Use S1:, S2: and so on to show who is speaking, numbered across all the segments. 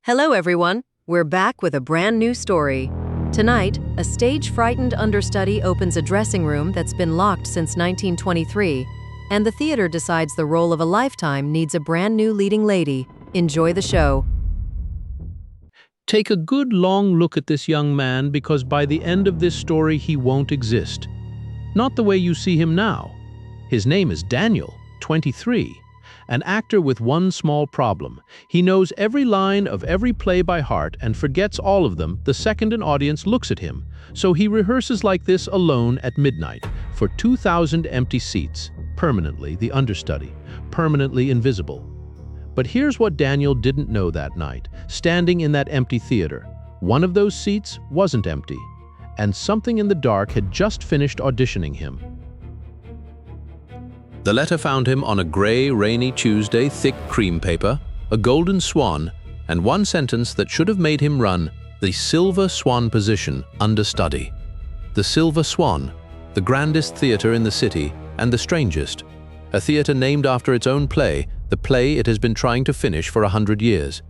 S1: Hello, everyone. We're back with a brand new story. Tonight, a stage-frightened understudy opens a dressing room that's been locked since 1923, and the theater decides the role of a lifetime needs a brand new leading lady. Enjoy the show.
S2: Take a good long look at this young man, because by the end of this story he won't exist. Not the way you see him now. His name is Daniel, 23. An actor with one small problem. He knows every line of every play by heart and forgets all of them the second an audience looks at him. So he rehearses like this alone at midnight for 2,000 empty seats, permanently the understudy, permanently invisible. But here's what Daniel didn't know that night. Standing in that empty theater, one of those seats wasn't empty, and something in the dark had just finished auditioning him. The letter found him on a gray, rainy Tuesday, thick cream paper, a golden swan, and one sentence that should have made him run: the Silver Swan position, understudy. The Silver Swan, the grandest theater in the city, and the strangest. A theater named after its own play, the play it has been trying to finish for 100 years.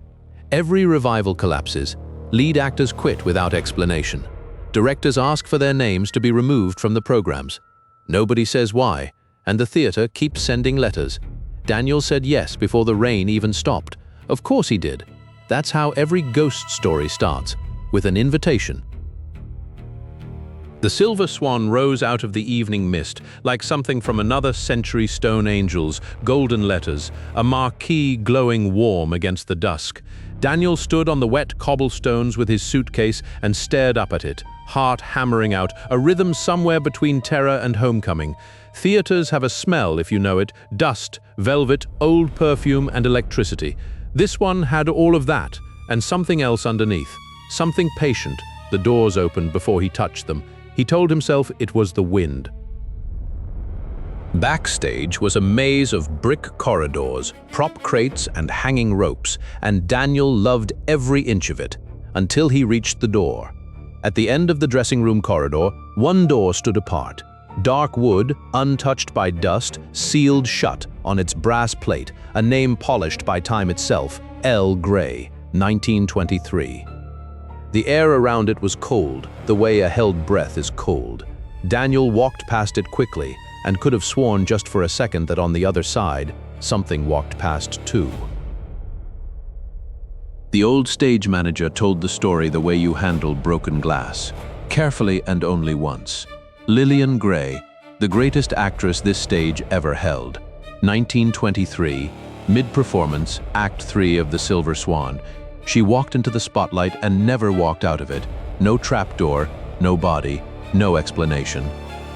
S2: Every revival collapses. Lead actors quit without explanation. Directors ask for their names to be removed from the programs. Nobody says why, and the theater keeps sending letters. Daniel said yes before the rain even stopped. Of course he did. That's how every ghost story starts, with an invitation. The Silver Swan rose out of the evening mist, like something from another century. Stone angels, golden letters, a marquee glowing warm against the dusk. Daniel stood on the wet cobblestones with his suitcase and stared up at it, heart hammering out, a rhythm somewhere between terror and homecoming. Theaters have a smell, if you know it: dust, velvet, old perfume, and electricity. This one had all of that, and something else underneath. Something patient. The doors opened before he touched them. He told himself it was the wind. Backstage was a maze of brick corridors, prop crates, and hanging ropes, and Daniel loved every inch of it, until he reached the door. At the end of the dressing room corridor, one door stood apart. Dark wood, untouched by dust, sealed shut on its brass plate, a name polished by time itself: L. Gray, 1923. The air around it was cold, the way a held breath is cold. Daniel walked past it quickly, and could have sworn just for a second that on the other side, something walked past too. The old stage manager told the story the way you handle broken glass, carefully and only once. Lillian Gray, the greatest actress this stage ever held. 1923, mid-performance, Act 3 of The Silver Swan. She walked into the spotlight and never walked out of it. No trapdoor, no body, no explanation.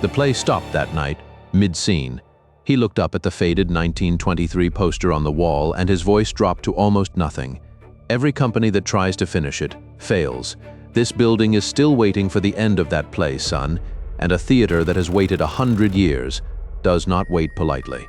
S2: The play stopped that night, mid-scene. He looked up at the faded 1923 poster on the wall, and his voice dropped to almost nothing. Every company that tries to finish it fails. This building is still waiting for the end of that play, son, and a theater that has waited 100 years does not wait politely.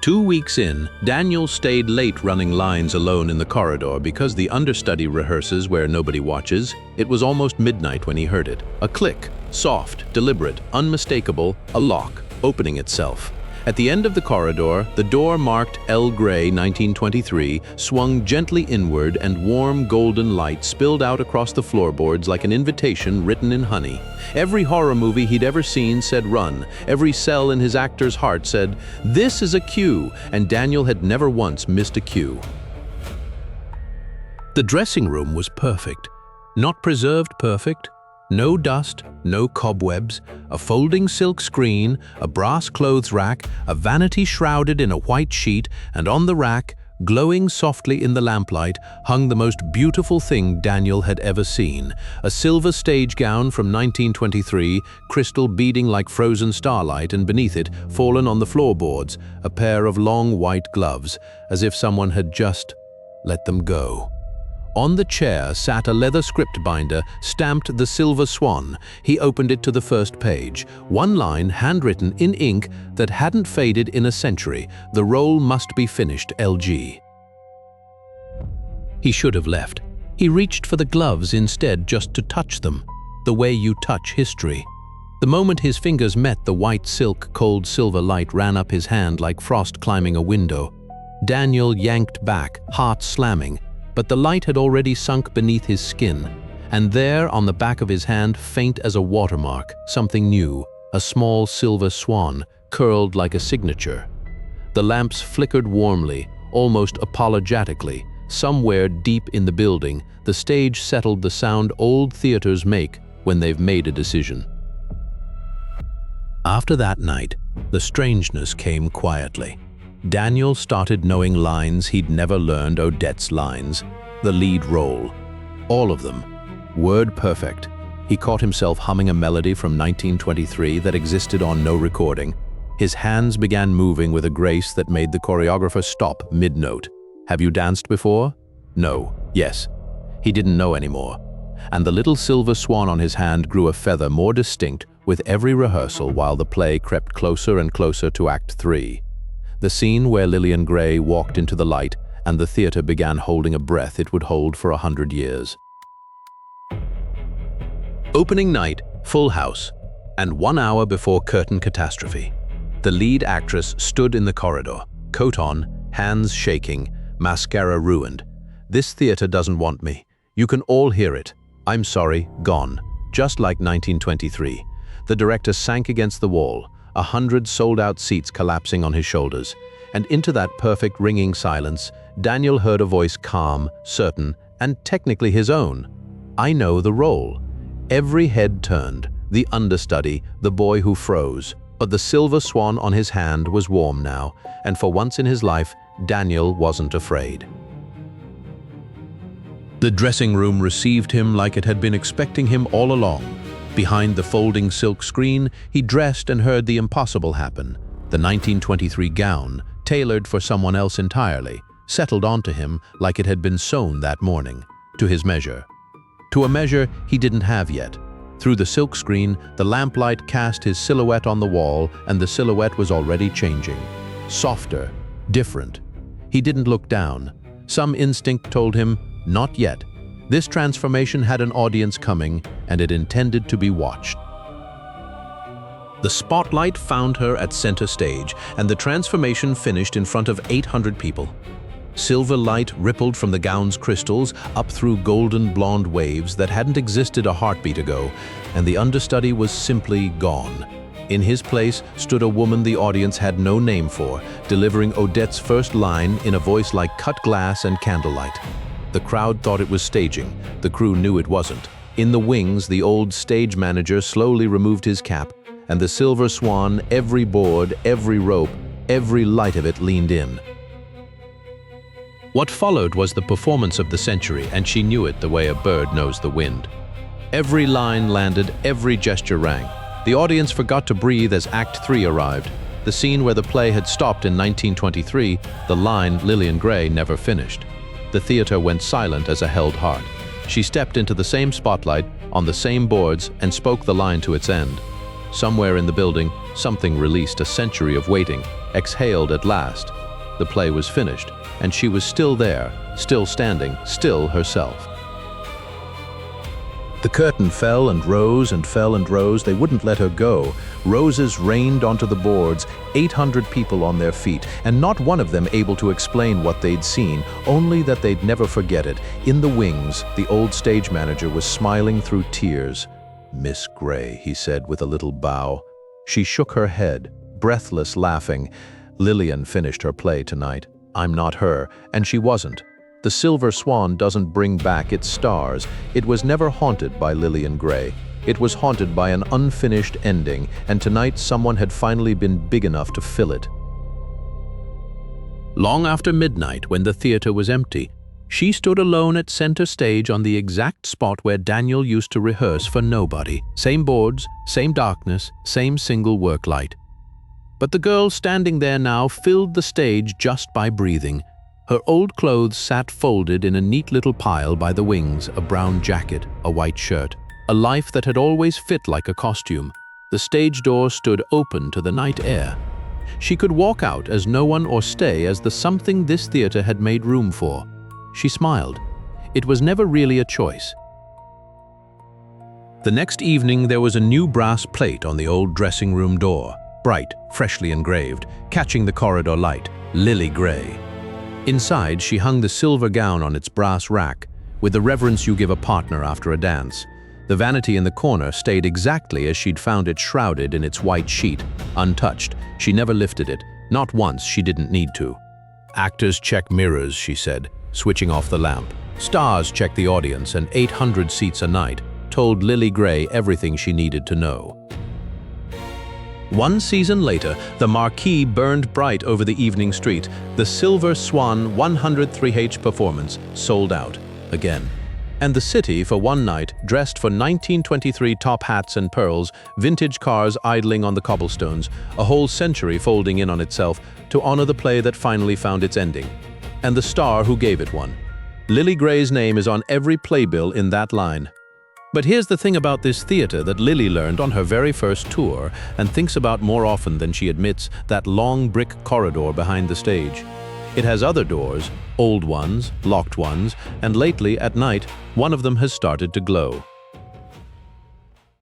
S2: 2 weeks in, Daniel stayed late running lines alone in the corridor because the understudy rehearses where nobody watches. It was almost midnight when he heard it. A click, soft, deliberate, unmistakable, a lock, opening itself. At the end of the corridor, the door marked L. Gray, 1923, swung gently inward, and warm golden light spilled out across the floorboards like an invitation written in honey. Every horror movie he'd ever seen said run. Every cell in his actor's heart said, this is a cue, and Daniel had never once missed a cue. The dressing room was perfect. Not preserved perfect. No dust, no cobwebs, a folding silk screen, a brass clothes rack, a vanity shrouded in a white sheet, and on the rack, glowing softly in the lamplight, hung the most beautiful thing Daniel had ever seen. A silver stage gown from 1923, crystal beading like frozen starlight, and beneath it, fallen on the floorboards, a pair of long white gloves, as if someone had just let them go. On the chair sat a leather script binder stamped The Silver Swan. He opened it to the first page. One line handwritten in ink that hadn't faded in a century. The role must be finished, LG. He should have left. He reached for the gloves instead, just to touch them, the way you touch history. The moment his fingers met the white silk, cold silver light ran up his hand like frost climbing a window. Daniel yanked back, heart slamming, but the light had already sunk beneath his skin, and there, on the back of his hand, faint as a watermark, something new, a small silver swan, curled like a signature. The lamps flickered warmly, almost apologetically. Somewhere deep in the building, the stage settled the sound old theaters make when they've made a decision. After that night, the strangeness came quietly. Daniel started knowing lines he'd never learned, Odette's lines, the lead role. All of them, word perfect. He caught himself humming a melody from 1923 that existed on no recording. His hands began moving with a grace that made the choreographer stop mid-note. Have you danced before? No. Yes. He didn't know anymore. And the little silver swan on his hand grew a feather more distinct with every rehearsal while the play crept closer and closer to Act 3. The scene where Lillian Gray walked into the light and the theater began holding a breath it would hold for 100 years. Opening night, full house, and 1 hour before curtain catastrophe. The lead actress stood in the corridor, coat on, hands shaking, mascara ruined. This theater doesn't want me. You can all hear it. I'm sorry, gone. Just like 1923. The director sank against the wall, 100 sold-out seats collapsing on his shoulders. And into that perfect ringing silence, Daniel heard a voice calm, certain, and technically his own. I know the role. Every head turned, the understudy, the boy who froze. But the silver swan on his hand was warm now, and for once in his life, Daniel wasn't afraid. The dressing room received him like it had been expecting him all along. Behind the folding silk screen, he dressed and heard the impossible happen. The 1923 gown, tailored for someone else entirely, settled onto him like it had been sewn that morning, to his measure. To a measure he didn't have yet. Through the silk screen, the lamplight cast his silhouette on the wall, and the silhouette was already changing. Softer, different. He didn't look down. Some instinct told him, not yet. This transformation had an audience coming, and it intended to be watched. The spotlight found her at center stage, and the transformation finished in front of 800 people. Silver light rippled from the gown's crystals up through golden blonde waves that hadn't existed a heartbeat ago, and the understudy was simply gone. In his place stood a woman the audience had no name for, delivering Odette's first line in a voice like cut glass and candlelight. The crowd thought it was staging. The crew knew it wasn't. In the wings, the old stage manager slowly removed his cap, and the silver swan, every board, every rope, every light of it leaned in. What followed was the performance of the century, and she knew it the way a bird knows the wind. Every line landed, every gesture rang. The audience forgot to breathe as Act 3 arrived. The scene where the play had stopped in 1923, the line Lillian Gray never finished. The theater went silent as a held heart. She stepped into the same spotlight, on the same boards, and spoke the line to its end. Somewhere in the building, something released a century of waiting, exhaled at last. The play was finished, and she was still there, still standing, still herself. The curtain fell and rose and fell and rose. They wouldn't let her go. Roses rained onto the boards, 800 people on their feet, and not one of them able to explain what they'd seen, only that they'd never forget it. In the wings, the old stage manager was smiling through tears. "Miss Gray," he said with a little bow. She shook her head, breathless, laughing. Lillian finished her play tonight. I'm not her, and she wasn't. The Silver Swan doesn't bring back its stars. It was never haunted by Lillian Gray. It was haunted by an unfinished ending, and tonight someone had finally been big enough to fill it. Long after midnight, when the theater was empty, she stood alone at center stage on the exact spot where Daniel used to rehearse for nobody. Same boards, same darkness, same single work light. But the girl standing there now filled the stage just by breathing. Her old clothes sat folded in a neat little pile by the wings, a brown jacket, a white shirt, a life that had always fit like a costume. The stage door stood open to the night air. She could walk out as no one or stay as the something this theater had made room for. She smiled. It was never really a choice. The next evening there was a new brass plate on the old dressing room door, bright, freshly engraved, catching the corridor light, Lily Gray. Inside, she hung the silver gown on its brass rack, with the reverence you give a partner after a dance. The vanity in the corner stayed exactly as she'd found it, shrouded in its white sheet, untouched. She never lifted it, not once. She didn't need to. "Actors check mirrors," she said, switching off the lamp. "Stars check the audience, and 800 seats a night told Lily Gray everything she needed to know." One season later, the marquee burned bright over the evening street. The Silver Swan 103H performance sold out again. And the city, for one night, dressed for 1923 top hats and pearls, vintage cars idling on the cobblestones, a whole century folding in on itself to honor the play that finally found its ending. And the star who gave it one. Lily Gray's name is on every playbill in that line. But here's the thing about this theater that Lily learned on her very first tour and thinks about more often than she admits: that long brick corridor behind the stage. It has other doors, old ones, locked ones, and lately, at night, one of them has started to glow.